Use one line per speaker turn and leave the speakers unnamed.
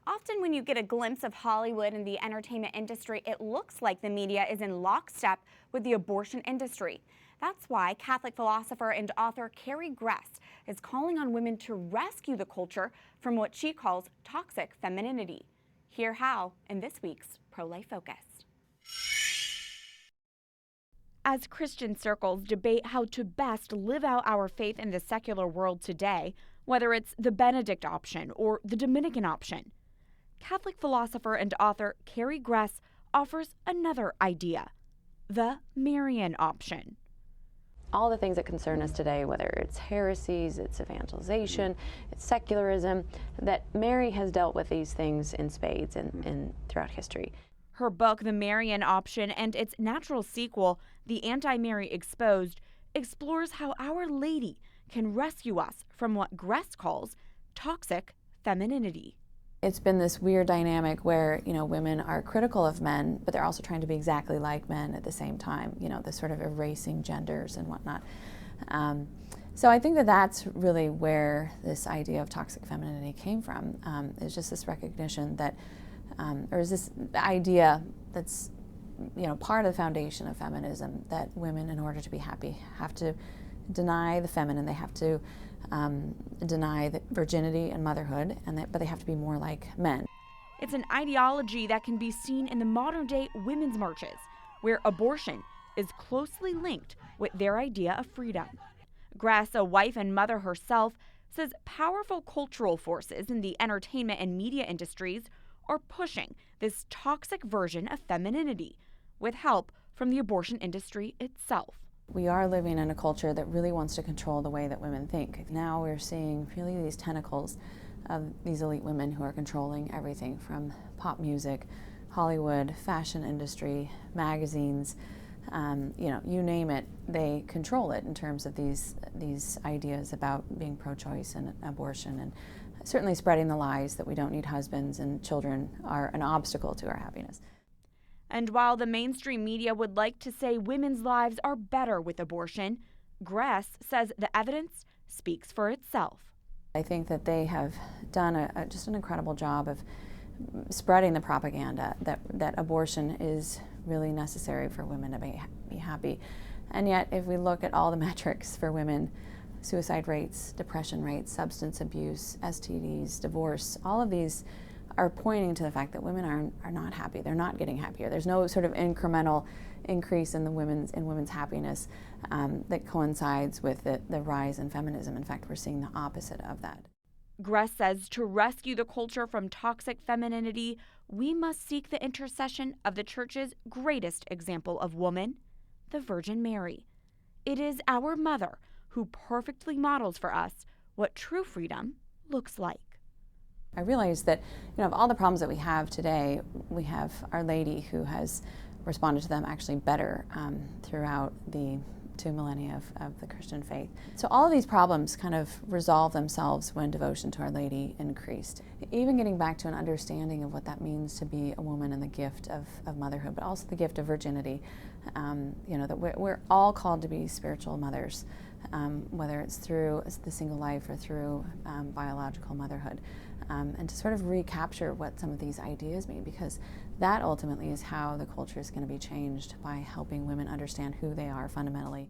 Often when you get a glimpse of Hollywood and the entertainment industry, it looks like the media is in lockstep with the abortion industry. That's why Catholic philosopher and author Carrie Gress is calling on women to rescue the culture from what she calls toxic femininity. Hear how in this week's Pro-Life Focus. As Christian circles debate how to best live out our faith in the secular world today, whether it's the Benedict option or the Dominican option, Catholic philosopher and author Carrie Gress offers another idea, the Marian option.
All the things that concern us today, whether it's heresies, it's evangelization, it's secularism, that Mary has dealt with these things in spades and throughout history.
Her book, The Marian Option, and its natural sequel, The Anti-Mary Exposed, explores how Our Lady can rescue us from what Gress calls toxic femininity.
It's been this weird dynamic where, women are critical of men, but they're also trying to be exactly like men at the same time, this sort of erasing genders and whatnot. So I think that that's really where this idea of toxic femininity came from. It's just this recognition that, or is this idea that's, part of the foundation of feminism, that women, in order to be happy, have to deny the feminine. They have to deny the virginity and motherhood, but they have to be more like men.
It's an ideology that can be seen in the modern-day women's marches, where abortion is closely linked with their idea of freedom. Gress, a wife and mother herself, says powerful cultural forces in the entertainment and media industries are pushing this toxic version of femininity, with help from the abortion industry itself.
We are living in a culture that really wants to control the way that women think. Now we're seeing really these tentacles of these elite women who are controlling everything from pop music, Hollywood, fashion industry, magazines, you name it, they control it in terms of these ideas about being pro-choice and abortion, and certainly spreading the lies that we don't need husbands and children are an obstacle to our happiness.
And while the mainstream media would like to say women's lives are better with abortion, Gress says the evidence speaks for itself.
I think that they have done just an incredible job of spreading the propaganda that abortion is really necessary for women to be happy. And yet, if we look at all the metrics for women, suicide rates, depression rates, substance abuse, STDs, divorce, all of these are pointing to the fact that women are not happy. They're not getting happier. There's no sort of incremental increase in women's happiness that coincides with the rise in feminism. In fact, we're seeing the opposite of that.
Gress says to rescue the culture from toxic femininity, we must seek the intercession of the Church's greatest example of woman, the Virgin Mary. It is our mother who perfectly models for us what true freedom looks like.
I realize that, of all the problems that we have today, we have Our Lady who has responded to them actually better throughout the 2 millennia of the Christian faith. So all of these problems kind of resolve themselves when devotion to Our Lady increased. Even getting back to an understanding of what that means to be a woman and the gift of motherhood, but also the gift of virginity. That we're all called to be spiritual mothers, whether it's through the single life or through biological motherhood. And to sort of recapture what some of these ideas mean, because that ultimately is how the culture is going to be changed, by helping women understand who they are fundamentally.